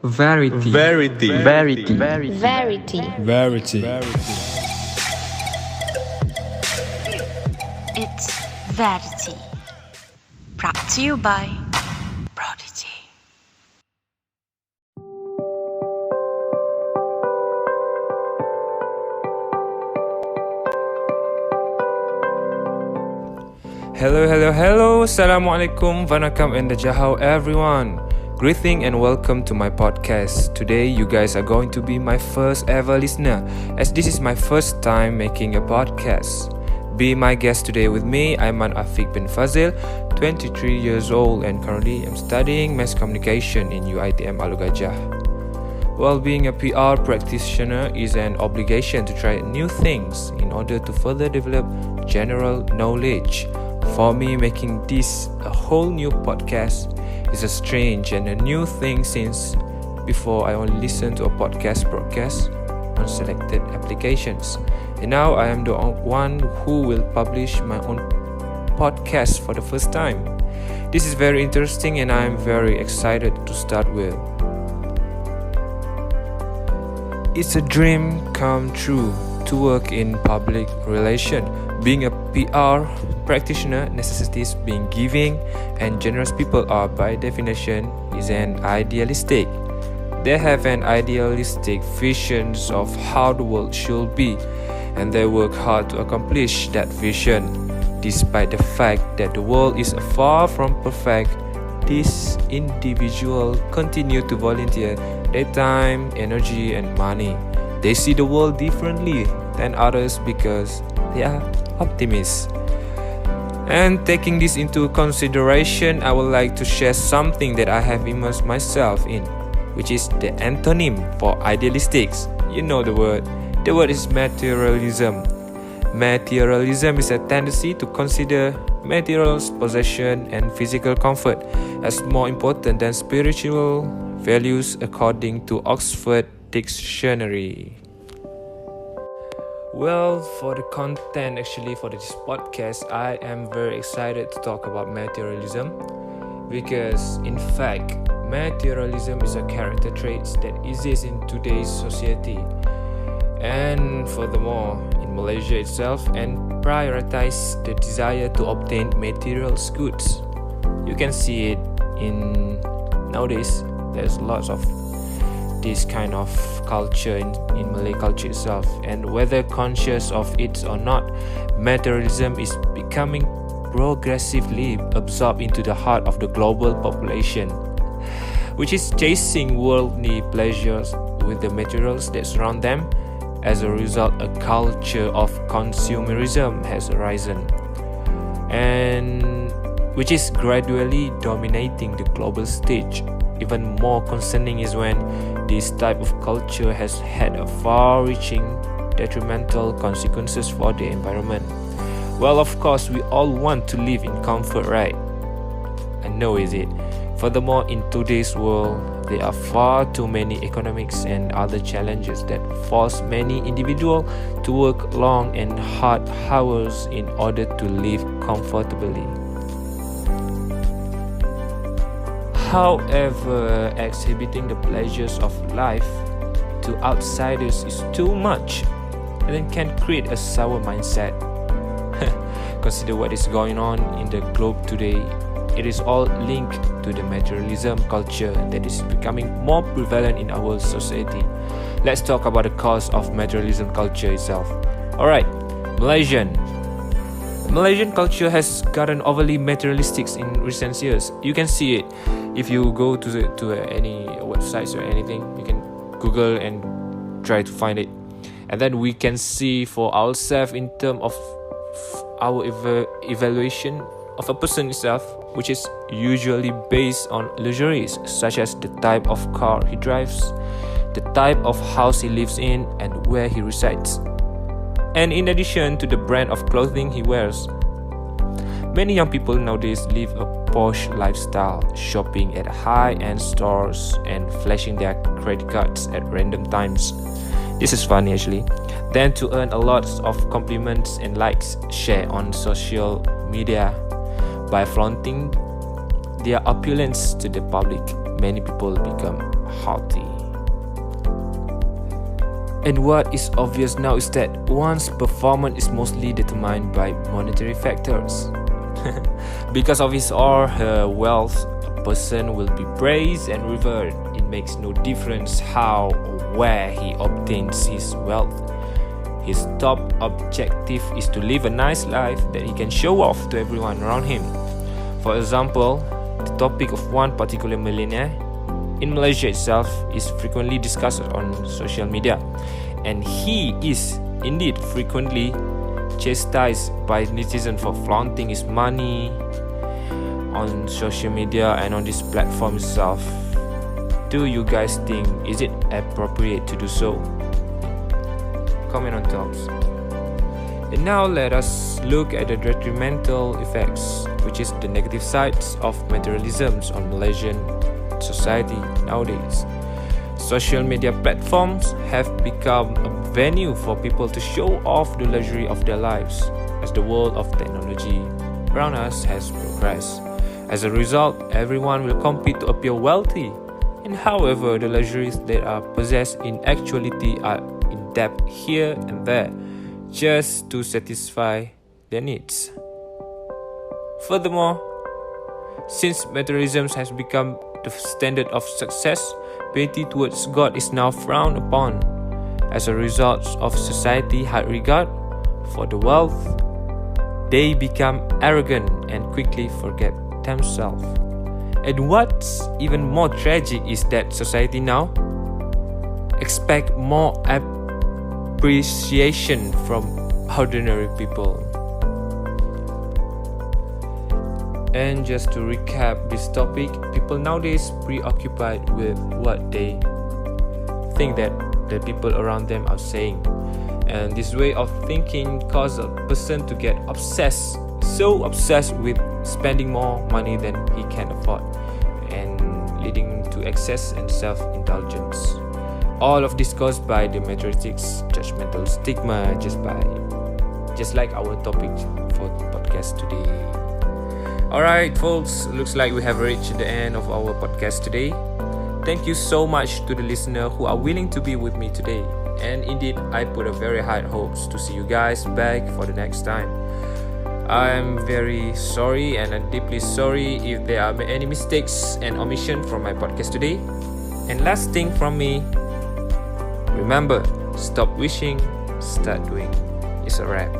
Verity. Verity. Verity. Verity. Verity. It's Verity. Brought to you by Prodigy. Hello. Assalamualaikum, Vanakam and Dajahau everyone. Greeting and welcome to my podcast. Today you guys are going to be my first ever listener, as this is my first time making a podcast. Be my guest today with me, AIMAN AFIQ bin FADZIL, 23 years old and currently I'm studying mass communication in UiTM Alor Gajah. While being a PR practitioner is an obligation to try new things in order to further develop general knowledge. For me, making this a whole new podcast is a strange and a new thing, since before I only listened to a podcast broadcast on selected applications, and now I am the one who will publish my own podcast for the first time. This is very interesting and I am very excited to start with. It's a dream come true to work in public relation. Being a PR practitioner necessitates being giving, and generous people are by definition is an idealistic. They have an idealistic visions of how the world should be, and they work hard to accomplish that vision. Despite the fact that the world is far from perfect, these individuals continue to volunteer their time, energy and money. They see the world differently than others because they are optimists. And taking this into consideration, I would like to share something that I have immersed myself in, which is the antonym for idealistics. You know the word. The word is materialism. Materialism is a tendency to consider materials, possession and physical comfort as more important than spiritual values, according to Oxford Dictionary. Well, for the content actually for this podcast, I am very excited to talk about materialism, because in fact materialism is a character trait that exists in today's society, and furthermore in Malaysia itself, and prioritize the desire to obtain material goods. You can see it in nowadays. There's lots of this kind of culture in Malay culture itself, and whether conscious of it or not, materialism is becoming progressively absorbed into the heart of the global population, which is chasing worldly pleasures with the materials that surround them. As a result, a culture of consumerism has arisen, and which is gradually dominating the global stage. Even more concerning is when this type of culture has had a far-reaching detrimental consequences for the environment. Well, of course, we all want to live in comfort, right? I know, is it? Furthermore, in today's world, there are far too many economics and other challenges that force many individuals to work long and hard hours in order to live comfortably. However, exhibiting the pleasures of life to outsiders is too much, and then can create a sour mindset. Consider what is going on in the globe today. It is all linked to the materialism culture that is becoming more prevalent in our society. Let's talk about the cause of materialism culture itself. Alright, Malaysian culture has gotten overly materialistic in recent years. You can see it if you go to any websites or anything. You can Google and try to find it, and then we can see for ourselves in terms of our evaluation of a person itself, which is usually based on luxuries such as the type of car he drives, the type of house he lives in, and where he resides, and in addition to the brand of clothing he wears. Many young people nowadays live a posh lifestyle, shopping at high-end stores and flashing their credit cards at random times. This is funny actually. Then to earn a lot of compliments and likes shared on social media. By flaunting their opulence to the public, many people become haughty. And what is obvious now is that one's performance is mostly determined by monetary factors. Because of his or her wealth, a person will be praised and revered. It makes no difference how or where he obtains his wealth. His top objective is to live a nice life that he can show off to everyone around him. For example, the topic of one particular millionaire in Malaysia itself is frequently discussed on social media, and he is indeed frequently chastised by netizens for flaunting his money on social media and on this platform itself. Do you guys think is it appropriate to do so? Comment on top. And now let us look at the detrimental effects, which is the negative sides of materialism on Malaysian society nowadays. Social media platforms have become a venue for people to show off the luxury of their lives as the world of technology around us has progressed. As a result, everyone will compete to appear wealthy, and however, the luxuries that are possessed in actuality are in debt here and there just to satisfy their needs. Furthermore, since materialism has become the standard of success, piety towards God is now frowned upon. As a result of society high regard for the wealth, they become arrogant and quickly forget themselves. And what's even more tragic is that society now expect more appreciation from ordinary people. And just to recap this topic, people nowadays preoccupied with what they think that the people around them are saying. And this way of thinking causes a person to get obsessed, so obsessed with spending more money than he can afford, and leading to excess and self-indulgence. All of this caused by the materialistic, judgmental stigma, just like our topic for the podcast today. Alright folks, looks like we have reached the end of our podcast today. Thank you so much to the listener who are willing to be with me today. And indeed, I put a very high hopes to see you guys back for the next time. I'm very sorry and I'm deeply sorry if there are any mistakes and omission from my podcast today. And last thing from me, remember, stop wishing, start doing. It's a wrap.